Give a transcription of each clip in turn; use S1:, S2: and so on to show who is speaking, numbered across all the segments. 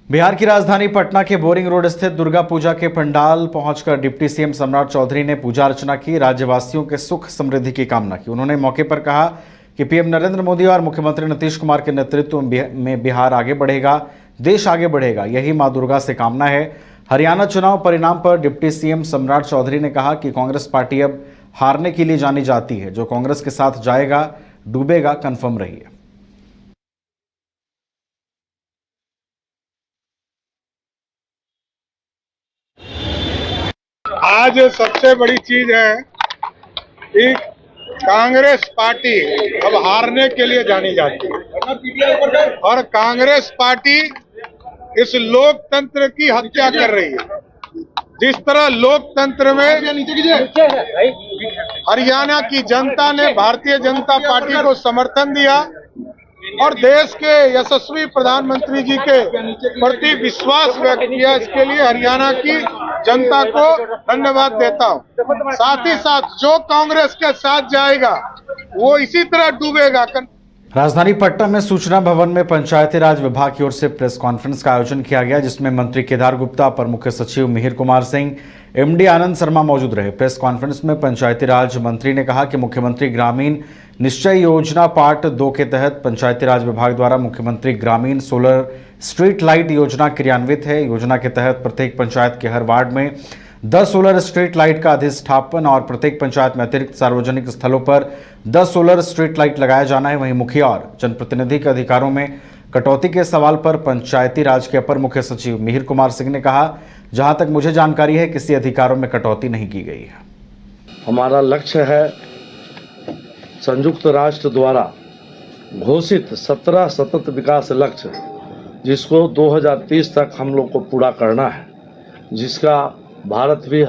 S1: बिहार की राजधानी पटना के बोरिंग रोड स्थित दुर्गा पूजा के पंडाल पहुंचकर डिप्टी सीएम सम्राट चौधरी ने पूजा अर्चना की, राज्यवासियों के सुख समृद्धि की कामना की। उन्होंने मौके पर कहा कि पीएम नरेंद्र मोदी और मुख्यमंत्री नीतीश कुमार के नेतृत्व में बिहार आगे बढ़ेगा, देश आगे बढ़ेगा, यही मां दुर्गा से कामना है। हरियाणा चुनाव परिणाम पर डिप्टी सीएम सम्राट चौधरी ने कहा कि कांग्रेस पार्टी अब हारने के लिए जानी जाती है, जो कांग्रेस के साथ जाएगा डूबेगा, कन्फर्म रहिए।
S2: आज सबसे बड़ी चीज है कि कांग्रेस पार्टी अब हारने के लिए जानी जाती है और कांग्रेस पार्टी इस लोकतंत्र की हत्या कर रही है। जिस तरह लोकतंत्र में हरियाणा की जनता ने भारतीय जनता पार्टी को समर्थन दिया और देश के यशस्वी प्रधानमंत्री जी के प्रति विश्वास व्यक्त किया, इसके लिए हरियाणा की जनता को धन्यवाद देता हूं। साथ ही साथ जो कांग्रेस के साथ जाएगा वो इसी तरह डूबेगा।
S1: राजधानी पटना में सूचना भवन में पंचायती राज विभाग की ओर से प्रेस कॉन्फ्रेंस का आयोजन किया गया, जिसमें मंत्री केदार गुप्ता, अपर मुख्य सचिव मिहिर कुमार सिंह, एमडी आनंद शर्मा मौजूद रहे। प्रेस कॉन्फ्रेंस में पंचायती राज मंत्री ने कहा कि मुख्यमंत्री ग्रामीण निश्चय योजना पार्ट 2 के तहत पंचायती राज विभाग द्वारा मुख्यमंत्री ग्रामीण सोलर स्ट्रीट लाइट योजना क्रियान्वित है। योजना के तहत प्रत्येक पंचायत के हर वार्ड में 10 सोलर स्ट्रीट लाइट का अधिष्ठापन और प्रत्येक पंचायत में अतिरिक्त सार्वजनिक स्थलों पर 10 सोलर स्ट्रीट लाइट लगाया जाना है। वहीं मुखिया और जनप्रतिनिधि के अधिकारों में कटौती के सवाल पर पंचायती राज के अपर मुख्य सचिव मिहिर कुमार सिंह ने कहा, जहां तक मुझे जानकारी है किसी अधिकारों में कटौती नहीं की गई है।
S3: हमारा लक्ष्य है संयुक्त राष्ट्र द्वारा घोषित 17 सतत विकास लक्ष्य, जिसको 2030 तक हम लोग को पूरा करना है, जिसका भारत भी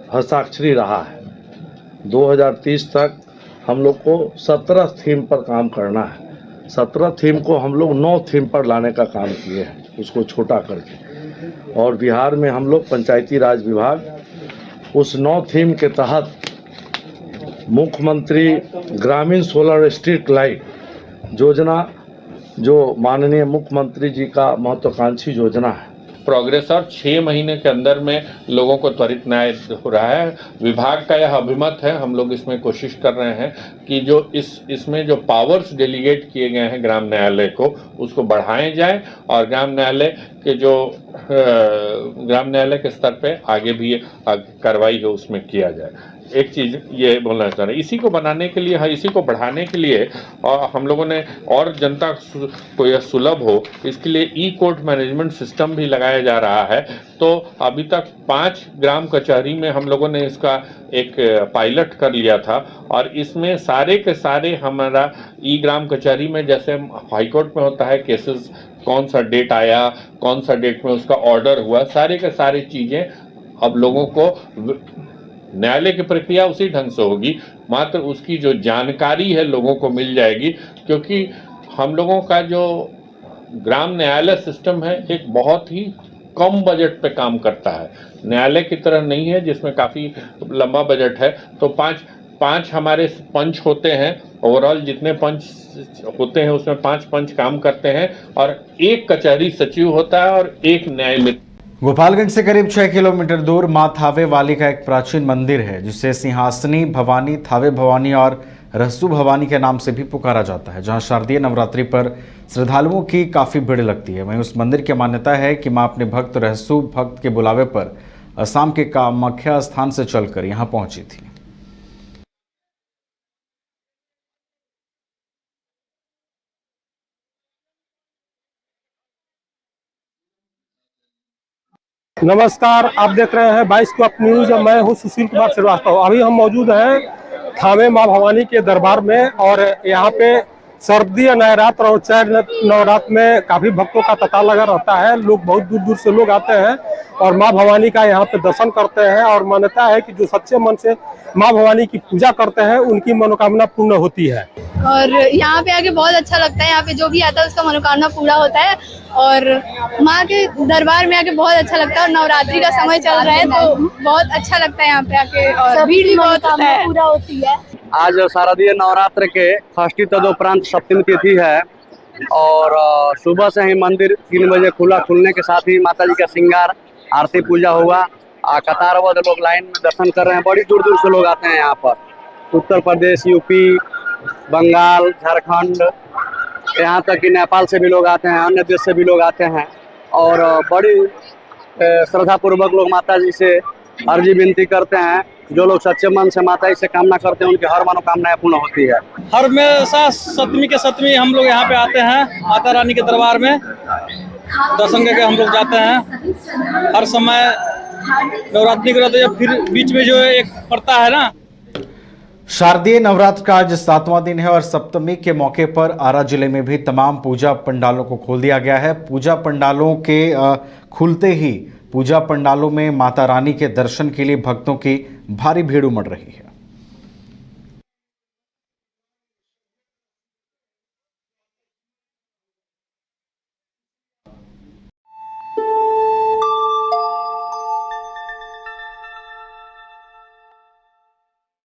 S3: हस्ताक्षरी रहा है। 2030 तक हम लोग को 17 थीम पर काम करना है। 17 थीम को हम लोग 9 थीम पर लाने का काम किए हैं, उसको छोटा करके। और बिहार में हम लोग पंचायती राज विभाग उस 9 थीम के तहत मुख्यमंत्री ग्रामीण सोलर स्ट्रीट लाइट योजना, जो माननीय मुख्यमंत्री जी का महत्वाकांक्षी योजना है,
S4: प्रोग्रेस और 6 महीने के अंदर में लोगों को त्वरित न्याय हो रहा है। विभाग का यह अभिमत है। हम लोग इसमें कोशिश कर रहे हैं कि जो इसमें जो पावर्स डेलीगेट किए गए हैं ग्राम न्यायालय को, उसको बढ़ाए जाए और ग्राम न्यायालय के स्तर पे आगे भी कार्रवाई हो उसमें किया जाए। एक चीज़ ये बोलना चाह रहे हैं, इसी को बनाने के लिए, इसी को बढ़ाने के लिए और हम लोगों ने और जनता को यह सुलभ हो, इसके लिए ई कोर्ट मैनेजमेंट सिस्टम भी लगाया जा रहा है। तो अभी तक 5 ग्राम कचहरी में हम लोगों ने इसका एक पायलट कर लिया था और इसमें सारे के सारे हमारा ई ग्राम कचहरी में, जैसे हाईकोर्ट में होता है केसेस, कौन सा डेट आया, कौन सा डेट में उसका ऑर्डर हुआ, सारे के सारी चीज़ें अब लोगों को न्यायालय की प्रक्रिया उसी ढंग से होगी, मात्र उसकी जो जानकारी है लोगों को मिल जाएगी। क्योंकि हम लोगों का जो ग्राम न्यायालय सिस्टम है एक बहुत ही कम बजट पे काम करता है, न्यायालय की तरह नहीं है जिसमें काफ़ी लंबा बजट है। तो पाँच हमारे पंच होते हैं, ओवरऑल जितने पंच होते हैं उसमें 5 पंच काम करते हैं और 1 कचहरी सचिव होता है और 1 न्यायमित्र।
S1: गोपालगंज से करीब 6 किलोमीटर दूर मां थावे वाली का एक प्राचीन मंदिर है, जिसे सिंहासनी भवानी, थावे भवानी और रहसु भवानी के नाम से भी पुकारा जाता है, जहां शारदीय नवरात्रि पर श्रद्धालुओं की काफी भीड़ लगती है। वहीं उस मंदिर की मान्यता है कि मां अपने भक्त रहसु भक्त के बुलावे पर असम के कामाख्या स्थान से चलकर यहां पहुंची थी।
S5: नमस्कार, आप देख रहे हैं 22 कप न्यूज। मैं हूं सुशील कुमार श्रीवास्तव। अभी हम मौजूद हैं थावे मां भवानी के दरबार में और यहाँ पे सर्दी नवरात्र और चैत्र नवरात्र में काफी भक्तों का तांता लगा रहता है। लोग बहुत दूर दूर से लोग आते हैं और मां भवानी का यहाँ पे दर्शन करते हैं और मान्यता है कि जो सच्चे मन से मां भवानी की पूजा करते हैं उनकी मनोकामना पूर्ण होती है।
S6: और यहाँ पे आके बहुत अच्छा लगता है। यहाँ पे जो भी आता है उसका मनोकामना पूरा होता है और माँ के दरबार में आके बहुत अच्छा लगता है। और नवरात्रि का समय चल रहा है तो बहुत अच्छा लगता है यहाँ पे आके और भीड़ भी बहुत पूरा होती है।
S7: आज शारदीय नवरात्र के षष्ठी तदुपरांत सप्तमी तिथि है और सुबह से ही मंदिर 3 बजे खुलने के साथ ही माता जी का श्रृंगार, आरती पूजा हुआ। कतारबद्ध लोग लाइन में दर्शन कर रहे हैं। बड़ी दूर दूर से लोग आते हैं यहाँ पर, उत्तर प्रदेश, यूपी, बंगाल, झारखंड, यहाँ तक कि नेपाल से भी लोग आते हैं, अन्य देश से भी लोग आते हैं और बड़ी श्रद्धापूर्वक लोग माता जी से अर्जी विनती करते हैं। जो लोग सच्चे मन से माता जी से कामना करते हैं उनकी हर मनोकामनाएं पूर्ण होती है।
S8: हर हमेशा सप्तमी के सप्तमी हम लोग यहाँ पे आते हैं, माता रानी के दरबार में दर्शन करके हम लोग जाते हैं। हर समय नवरात्रि के रहते हैं, फिर बीच में जो एक पड़ता है ना।
S1: शारदीय नवरात्र का आज 7वां दिन है और सप्तमी के मौके पर आरा जिले में भी तमाम पूजा पंडालों को खोल दिया गया है। पूजा पंडालों के खुलते ही पूजा पंडालों में माता रानी के दर्शन के लिए भक्तों की भारी भीड़ उमड़ रही है।